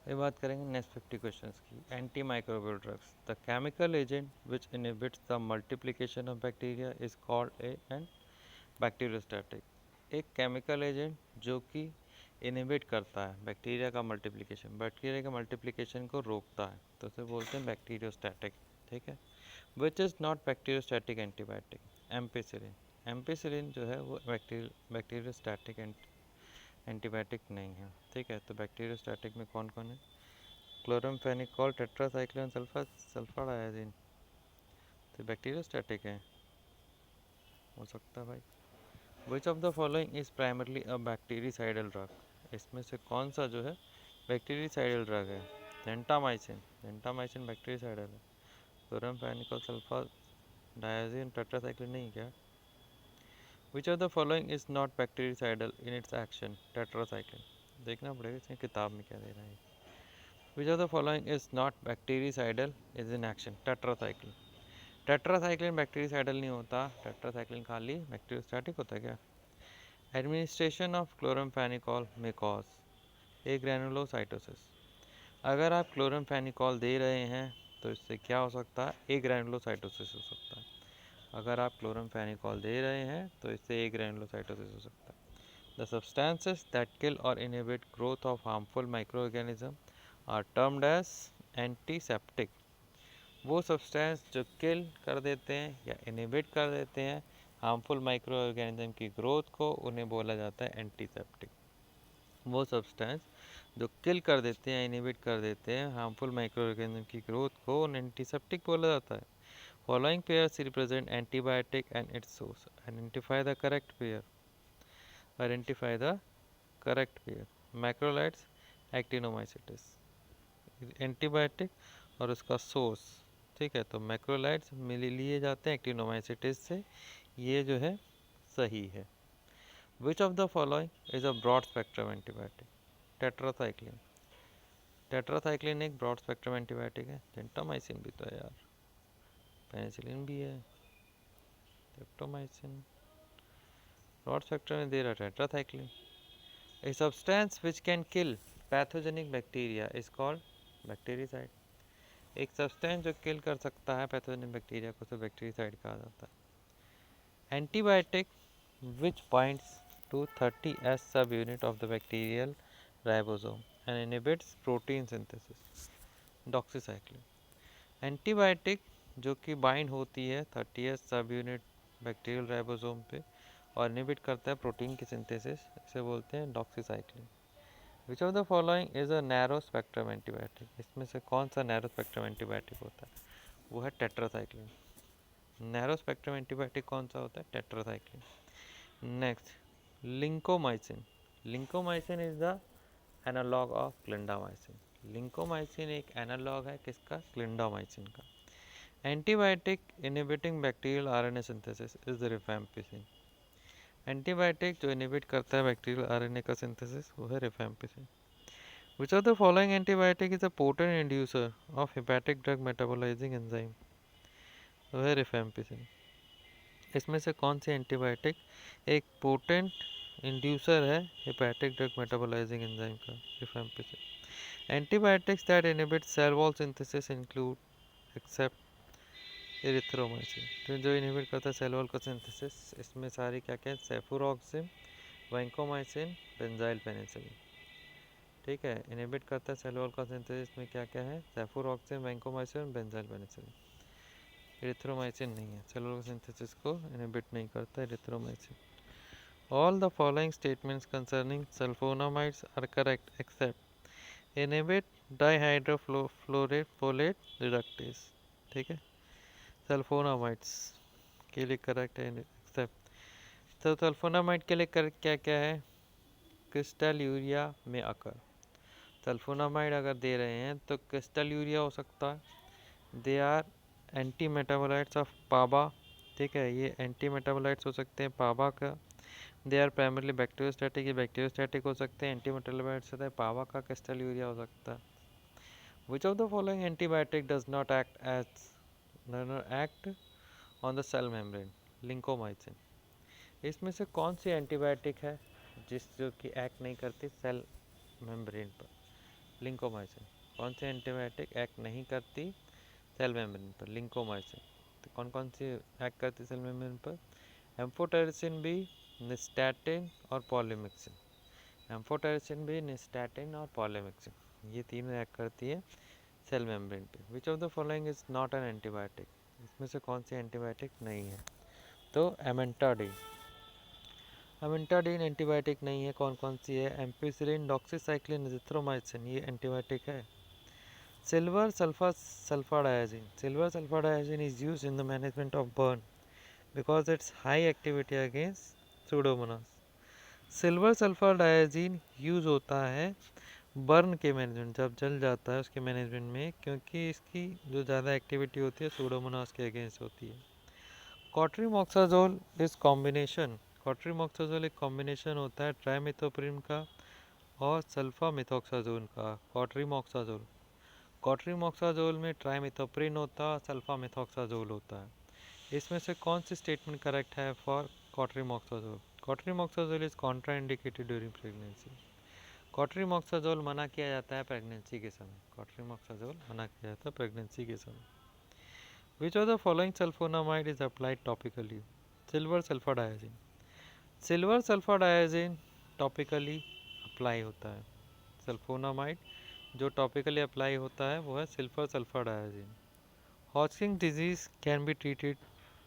ये बात करेंगे नेक्स्ट 50 क्वेश्चंस की। Anti microbial drugs, the chemical agent which inhibits the multiplication of bacteria is called an bacteriostatic. एक chemical agent जो कि इनहिबिट करता है बैक्टीरिया का मल्टीप्लिकेशन, बैक्टीरिया के मल्टीप्लिकेशन को रोकता है, तो उसे बोलते हैं बैक्टीरियोस्टैटिक। ठीक है। Which is not bacteriostatic antibiotic, ampicillin. Ampicillin जो है वो बैक्टीरियोस्टैटिक एंटीबायोटिक नहीं है। ठीक है। तो बैक्टीरियोस्टैटिक में कौन कौन है? Chloramphenicol, tetracycline, sulphur sulphur डायजीन। तो बैक्टीरियोस्टैटिक है, हो सकता है भाई। विच of the following is primarily a bactericidal drug, इसमें से कौन सा जो है बैक्टीरिसाइडल ड्रग है? जेंटामाइसिन। जेंटामाइसिन बैक्टीरिसाइडल है। क्लोरमफेनिकॉल, सल्फर डायजीन, टेट्रासाइक्लिन नहीं क्या? विच of the following is not bactericidal in its action? Tetracycline. देखना पड़ेगा इसमें किताब में क्या दे रहा है। Which of the following is not bactericidal is in action? Tetracycline. Tetracycline bactericidal नहीं होता, टेट्रासाइक्लिन खाली बैक्टीरियोस्टैटिक होता है क्या? एडमिनिस्ट्रेशन ऑफ क्लोरमफेनिकॉल में कॉज ए ग्रैनुलोसाइटोसिस। अगर आप क्लोरमफेनिकॉल दे रहे हैं तो इससे क्या हो सकता है? ए ग्रैनुलोसाइटोसिस हो सकता है। अगर आप क्लोरमफेनिकॉल दे रहे हैं तो इससे ए ग्रैनुलोसाइटोसिस हो सकता है। द सब्सटेंसेस दैट किल और inhibit growth of harmful microorganism are termed as antiseptic. वो सब्सटेंस जो किल कर देते हैं या इनहिबिट कर देते हैं हार्मफुल माइक्रो ऑर्गेनिज्म की ग्रोथ को, उन्हें बोला जाता है एंटीसेप्टिक। वो सब्सटेंस जो किल कर देते हैं, इनहिबिट कर देते हैं हार्मफुल माइक्रो ऑर्गेनिज्म की ग्रोथ को, उन्हें एंटीसेप्टिक बोला जाता है। Following pairs represent antibiotic and its source. Identify the correct pair. Identify the correct pair. Macrolides, actinomycetes. Antibiotic और उसका सोर्स। ठीक है। तो मैक्रोलाइड्स मिल लिए जाते हैं एक्टिनोमाइसिटिस से, ये जो है सही है। Which of the following is a broad spectrum antibiotic? Tetracycline. Tetracycline एक ब्रॉड स्पेक्ट्रम एंटीबायोटिक है। जेंटामाइसिन भी तो है यार, पेनिसिलिन भी है, टेप्टोमाइसिन। ब्रॉड स्पेक्ट्रम में दे रहा है tetracycline. A substance which can kill pathogenic bacteria is called bactericide. एक सब्सटेंस जो किल कर सकता है पैथोजेनिक बैक्टीरिया को, उसे बैक्टीरिसाइड कहा जाता है। Antibiotic which binds to 30S subunit of the bacterial ribosome and inhibits protein synthesis. Doxycycline. Antibiotic जो कि बाइंड होती है 30S सब यूनिट बैक्टीरियल राइबोसोम पे और इनहिबिट करता है प्रोटीन की सिंथेसिस, इसे बोलते हैं doxycycline. Which of the following is a narrow spectrum antibiotic? इसमें से कौन सा नैरो स्पेक्ट्रम एंटीबायोटिक होता है? वो है टेट्रासाइक्लिन। नैरो स्पेक्ट्रम एंटीबायोटिक कौन सा होता है? Tetracycline. Next, lincomycin. Lincomycin is the analogue of clindamycin. Lincomycin एक एनालॉग है किसका? क्लिंडामाइसिन का। Antibiotic inhibiting bacterial RNA synthesis is the rifampicin. Antibiotic जो इनहिबिट करता है बैक्टीरियल आरएनए का सिंथेसिस, वो है rifampicin. Which of the following antibiotic is a potent inducer of hepatic drug metabolising enzyme? वो है रिफैम्पिसिन। इसमें से कौन सी एंटीबायोटिक एक पोटेंट इंड्यूसर है हेपेटिक ड्रग मेटाबोलाइजिंग एंजाइम का? Rifampicin. Antibiotics that inhibit cell wall synthesis include except erythromycin. तो जो इनहिबिट करता है सेल वॉल का सिंथेसिस, इसमें सारी क्या क्या है? सेफुरॉक्सिम, वैंकोमाइसिन, बेंजाइल पेनिसिलिन। ठीक है। इनहिबिट करता है सेल वॉल का सिंथेसिस में क्या क्या है? सेफुरॉक्सिम, वैंकोमाइसिन, बेंजाइल पेनिसिलिन। एरिथ्रोमाइसिन नहीं है, सेल वॉल सिंथेसिस को इनहिबिट नहीं करता erythromycin. All the following statements concerning sulfonamides are correct except inhibit dihydrofolate reductase। ठीक है। सल्फोनामाइड्स के लिए करेक्ट है एक्सेप्ट। तो सल्फोनामाइड के लिए करेक्ट क्या क्या है? क्रिस्टल यूरिया में अकर। सल्फोनामाइड अगर दे रहे हैं तो क्रिस्टल यूरिया हो सकता है। They are antimetabolites of PABA. ठीक है, ये एंटी मेटाबोलाइट्स हो सकते हैं पाबा का। दे आर प्राइमरली बैक्टीरियोस्टैटिक, ये बैक्टीरियोस्टैटिक हो सकते हैं। एंटी मेटाबोलाइट्स होता है पावा का, क्रिस्टल यूरिया हो सकता है। Which of the following antibiotic does not act on the cell membrane? Lincomycin. इसमें से कौन सी एंटीबायोटिक है जो कि एक्ट नहीं करती सेल मेम्ब्रेन पर? लिंकोमाइसिन। कौन सी एंटीबायोटिक एक्ट नहीं करती सेल मेम्ब्रेन पर? लिंकोमाइसिन। तो कौन कौन सी एक्ट करती सेल मेम्ब्रेन पर? एम्फोटेरिसिन बी, निस्टैटिन और पॉलीमिक्सिन। एम्फोटेरिसिन बी, निस्टैटिन और पॉलीमिक्सिन, ये तीनों एक्ट करती है सेल मेम्ब्रेन पे। विच of the following is not an antibiotic? इसमें से कौन सी एंटीबायोटिक नहीं है? तो एमेंटाडीन। एमेंटाडीन एंटीबायोटिक नहीं है। कौन कौन सी है? एम्पिसिलिन, डॉक्सीसाइक्लिन, एजिथ्रोमाइसिन, ये एंटीबायोटिक है। Silver sulfadiazine. Silver sulfadiazine is used in the management of burn because its high activity against Pseudomonas. Silver sulfadiazine use होता है बर्न के मैनेजमेंट, जब जल जाता है उसके मैनेजमेंट में, क्योंकि इसकी जो ज़्यादा एक्टिविटी होती है सूडोमोनास के अगेंस्ट होती है। कॉट्रीमॉक्साजोल इस कॉम्बिनेशन, कॉट्रीमॉक्साजोल एक कॉम्बिनेशन होता है ट्राइमेथोप्रिन का और सल्फामेथोक्साजोल का। कॉट्रीमॉक्साजोल, कॉट्रीमॉक्साजोल में ट्राइमेथोप्रिन होता है, सल्फामेथोक्साजोल होता है। इसमें से कौन सी स्टेटमेंट करेक्ट है for cotrimoxazole? Cotrimoxazole is contraindicated during pregnancy. Cotrimoxazole मना किया जाता है प्रेगनेंसी के समय। कॉट्रीमॉक्साजोल मना किया जाता है प्रेगनेंसी के समय। Which of the following sulfonamide is applied topically? Silver sulfadiazine. Silver sulfadiazine topically apply होता है। सल्फोनामाइड जो टॉपिकली अप्लाई होता है वो है silver sulfadiazine. Hodgkin's disease can be treated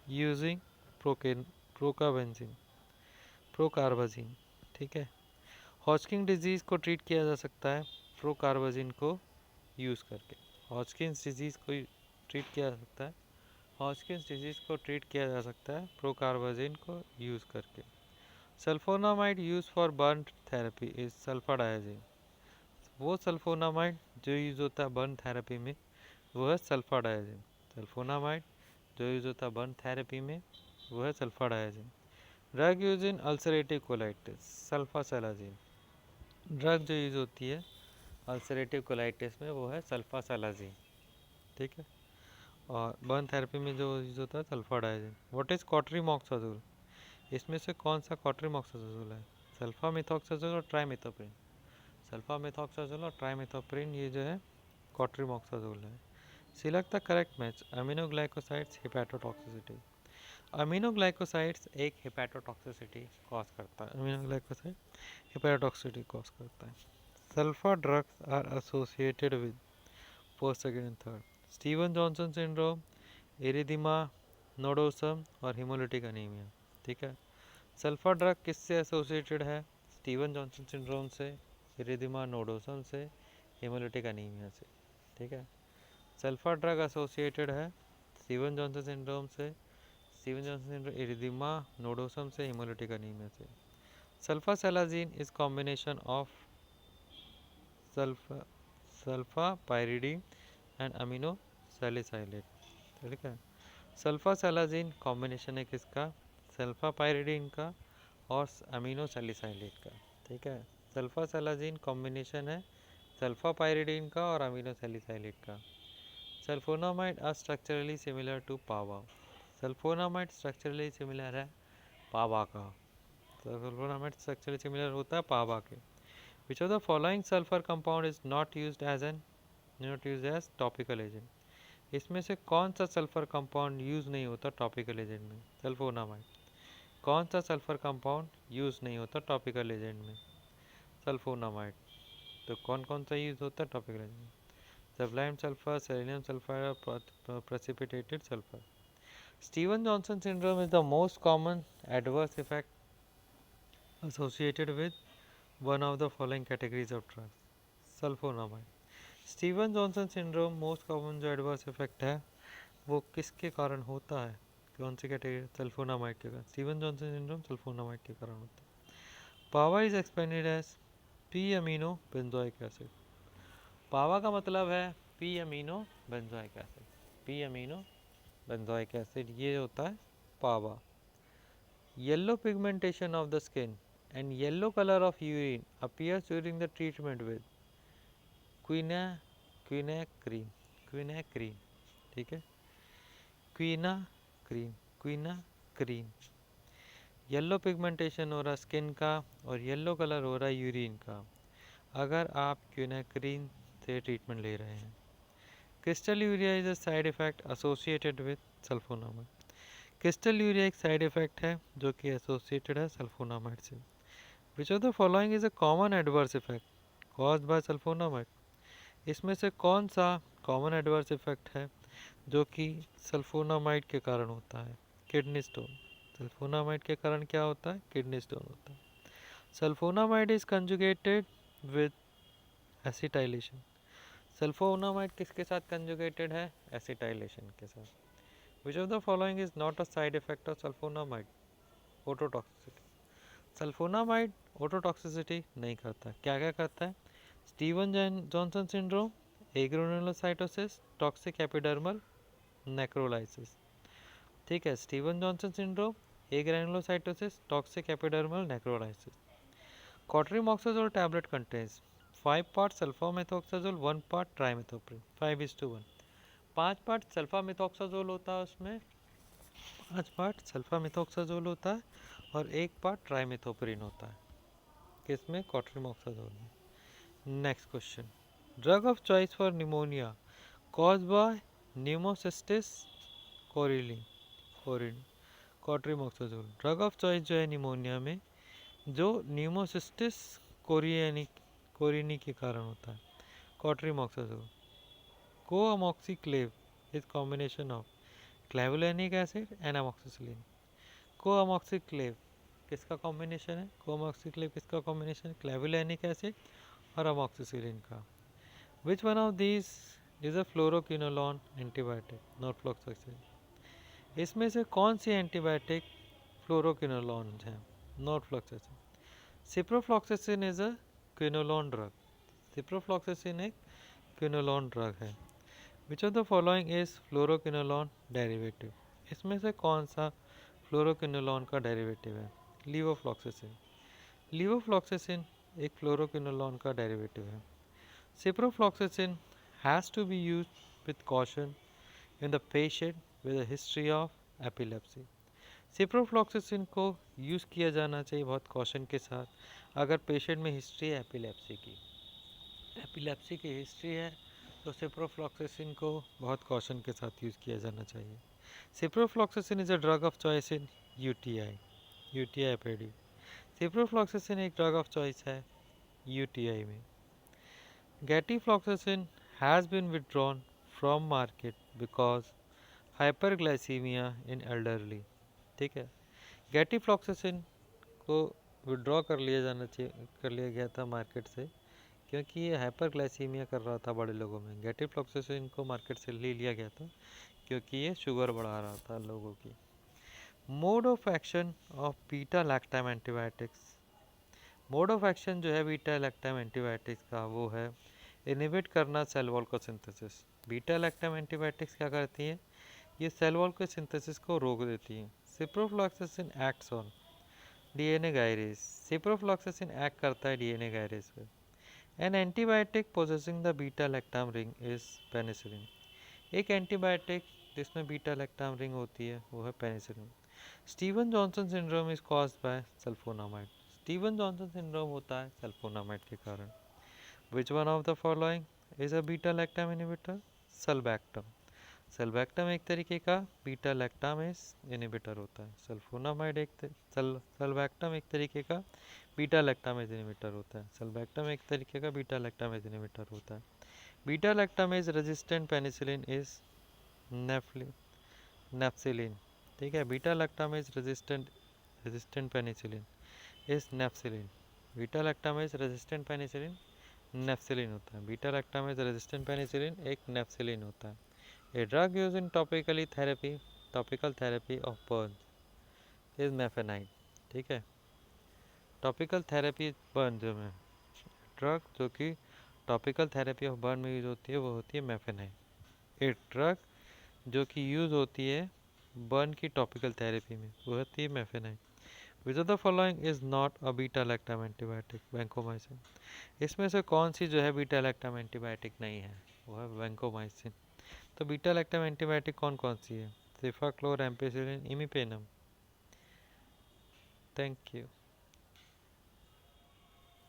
using procarbazine, procarbazine. ठीक है, हॉजकिंस डिजीज़ को ट्रीट किया जा सकता है प्रोकार्बाजिन को यूज़ करके। हॉजकिंस डिजीज़ को ट्रीट किया जा सकता है, हॉजकिंस डिजीज़ को ट्रीट किया जा सकता है प्रोकार्बाजिन को यूज़ करके। Sulfonamide use for burn therapy is sulfadiazine. वो सल्फोनामाइड जो यूज़ होता है बर्न थेरेपी में वो है सल्फाडायाजिन। सल्फोनामाइड जो यूज़ होता है बर्न थेरेपी में वो है sulfadiazine. Drug use in ulcerative colitis, sulfasalazine. Drug जो यूज़ होती है अल्सरेटिव कोलाइटिस में वो है सल्फासालाजिन। ठीक है, और बर्न थेरेपी में जो यूज़ होता है सल्फाडायाजिन। What is कॉट्रीमॉक्साजोल? इसमें से कौन सा कॉट्रीमॉक्साजोल है? सल्फामेथोक्साजोल और ट्राइमेथोप्रिन। सल्फामेथोक्साजोल और ट्राइमेथोप्रिन ये जो है कॉट्रीमॉक्साजोल है। Select the correct match. Aminoglycosides hepatotoxicity. Aminoglycosides एक हेपेटोटॉक्सिसिटी कॉज करता है। अमीनोग्लाइकोसाइड हेपेटोटॉक्सिसिटी कॉज करता है। Sulphur drugs are associated with first, second and third Steven Johnson syndrome, erythema nodosum और हिमोलिटिक अनीमिया। ठीक है, सल्फर ड्रग किससे एसोसिएटेड है? स्टीवन जॉनसन सिंड्रोम से, इरिदिमा नोडोसम से, हेमोलिटिक अनीमिया से। ठीक है, सल्फर ड्रग एसोसिएटेड है स्टीवन जॉनसन सिंड्रोम से, Steven Johnson syndrome, erythema nodosum से, हेमोलिटिक अनीमिया से। Sulfasalazine is combination of sulfa sulfapyridine and amino salicylate. ठीक है, सल्फासालाजिन कॉम्बिनेशन है किसका? सल्फापाइरिडीन का और अमीनो सैलिसाइलेट का। ठीक है, सल्फासालाजिन कॉम्बिनेशन है सल्फापाइरिडीन का और अमीनो सैलिसाइलेट का। Sulphonamide are structurally similar to PABA. Sulphonamide structurally similar है पावा का। सल्फोनामाइड स्ट्रक्चरली सिमिलर होता है पावा के। Which of the following sulphur compound is not used as topical agent? इसमें से कौन सा सल्फर कंपाउंड यूज़ नहीं होता टॉपिकल एजेंट में? सल्फोनामाइड। कौन सा सल्फर कंपाउंड यूज़ नहीं होता टॉपिकल एजेंट में? सल्फोनामाइड। तो कौन कौन सा यूज़ होता है टॉपिकल एजेंट में? सब्लाइम सल्फर, सेलेनियम सल्फाइड और precipitated sulphur. Steven Johnson syndrome is the most common adverse effect associated with one of the following categories of drugs. Sulphonamide. Steven Johnson syndrome most common जो adverse effect है वो किसके कारण होता है? कौन सी category? Sulphonamide के कारण। स्टीवन जॉनसन सिंड्रोम सल्फोनामाइड के कारण होता है। PABA is expanded as P amino benzoic acid. PABA का मतलब है P amino benzoic acid. P amino benzoic acid ये होता है PABA. Yellow pigmentation of the skin and yellow color of urine appears during the treatment with क्विनाक्रीन। क्विनाक्रीन। ठीक है, क्विनाक्रीन। Yellow pigmentation हो रहा स्किन का और येलो कलर हो रहा यूरिन का। अगर आप क्विनाक्रीन से ट्रीटमेंट ले रहे हैं। Crystalluria is a side effect associated with sulphonamide. Crystalluria एक साइड इफेक्ट है जो कि एसोसिएटेड है सल्फोनामाइड से। Which of the following is a common adverse effect caused by sulphonamide. इसमें से कौन सा कॉमन एडवर्स इफेक्ट है जो कि सल्फोनामाइड के कारण होता है? Kidney stone. सल्फोनामाइड के कारण क्या होता है? किडनी स्टोन होता है। Sulfonamide is conjugated with acetylation. Sulfonamide किसके साथ कंजुगेटेड है? एसिटाइलेशन के साथ। Which of the following is not a side effect of sulfonamide? Ototoxicity. Sulfonamide ototoxicity नहीं करता। क्या क्या करता है? Steven Johnson syndrome, agranulocytosis, toxic epidermal necrolysis. ठीक है, Steven Johnson syndrome, agranulocytosis, toxic epidermal necrolysis. Cotrimoxazole tablet contains 5 parts sulfamethoxazole, 1 part trimethoprim, 5:1। 5 part sulfamethoxazole होता है उसमें, 5 पार्ट सल्फामेथोक्साजोल होता है और 1 पार्ट ट्राइमेथोप्रिन होता है। किसमें? कॉट्रिमोक्साजोल में। Next question, drug of choice for pneumonia cause by pneumocystis carinii carinii cotrimoxazole. Drug of choice जो है निमोनिया में जो न्यूमोसिस्टिस कोरिनी के कारण होता है, cotrimoxazole. Co-amoxiclav is combination of clavulanic acid and amoxicillin. Co-amoxiclav किसका कॉम्बिनेशन है? कोअमोक्सिक्लेव किसका कॉम्बिनेशन है? क्लेवुलेनिक एसिड और अमोक्सिसिलिन का। Which one of these is a fluoroquinolone antibiotic, norfloxacin. इसमें से कौन सी एंटीबायोटिक फ्लोरोक्विनोलोन है? Norfloxacin. Ciprofloxacin is a quinolone drug. Ciprofloxacin एक क्विनोलोन ड्रग है। Which of the following is fluoroquinolone derivative. इसमें से कौन सा फ्लोरोक्विनोलोन का डेरिवेटिव है? लीवोफ्लॉक्सासिन। लीवोफ्लॉक्सासिन एक फ्लोरोक्विनोलोन का डेरिवेटिव है। Ciprofloxacin has to be used with caution in the patient with a history of epilepsy. Ciprofloxacin को यूज़ किया जाना चाहिए बहुत कॉशन के साथ अगर पेशेंट में हिस्ट्री है एपिलेप्सी की हिस्ट्री है तो सिप्रोफ्लॉक्सासिन को बहुत कॉशन के साथ यूज़ किया जाना चाहिए। Ciprofloxacin is a drug of choice in UTI एपेडी। सिप्रोफ्लॉक्सासिन एक ड्रग ऑफ चॉइस है यूटीआई में। Gatifloxacin has been withdrawn from market because hyperglycaemia in elderly. ठीक है, गैटिफ्लॉक्सासिन को विड्रॉ कर लिया गया था मार्केट से क्योंकि ये हाइपरग्लाइसीमिया कर रहा था बड़े लोगों में। गैटिफ्लॉक्सासिन को मार्केट से ले लिया गया था क्योंकि ये शुगर बढ़ा रहा था लोगों की। Mode of action of beta lactam antibiotics. Mode of action जो है बीटा लैक्टम एंटीबायोटिक्स का वो है इनहिबिट करना सेल वॉल को सिंथेसिस। बीटा लैक्टम एंटीबायोटिक्स क्या करती हैं? ये सेल वॉल के सिंथेसिस को रोक देती हैं। Ciprofloxacin acts on DNA gyrase. Ciprofloxacin act करता है डीएनए गायरेज पे। An antibiotic possessing the beta lactam ring is penicillin. एक एंटीबायोटिक जिसमें बीटा लैक्टम रिंग होती है वो है penicillin. Steven Johnson syndrome is caused by sulphonamide. Steven Johnson syndrome होता है सल्फोनामाइड के कारण। Which one of the following is a beta lactam inhibitor? Sulbactam. Sulbactam एक तरीके का बीटा लैक्टामेज इनहिबिटर होता है। सल्फोनामाइड सल्बैक्टम एक तरीके का बीटा लैक्टामेज इनहिबिटर होता है। सल्बैक्टम एक तरीके का बीटा लैक्टामेज इनहिबिटर होता है। Beta lactamase resistant penicillin is nafcillin. ठीक है, beta lactamase resistant penicillin is nafcillin. Beta lactamase resistant penicillin nafcillin होता है। बीटा लैक्टामेज रेजिस्टेंट पेनिसिलिन एक नेफ्सिलिन होता है। A drug used in topical therapy of burns is mephenide। ठीक है, topical therapy burn जो में ड्रग जो कि टॉपिकल थेरेपी ऑफ बर्न में यूज़ होती है वो होती है मेफेनाइड। एक ड्रग जो कि यूज़ होती है बर्न की टॉपिकल थेरेपी में वो होती है mafenide. Which of the following is not a beta lactam antibiotic? Vancomycin. इसमें से कौन सी जो है बीटा लैक्टम एंटीबायोटिक नहीं है? वो है वैंकोमाइसिन। तो बीटा लैक्टम एंटीबायोटिक कौन कौन सी है? सिफाक्लोर, एम्पिसिलिन, इमिपेनम। Thank you.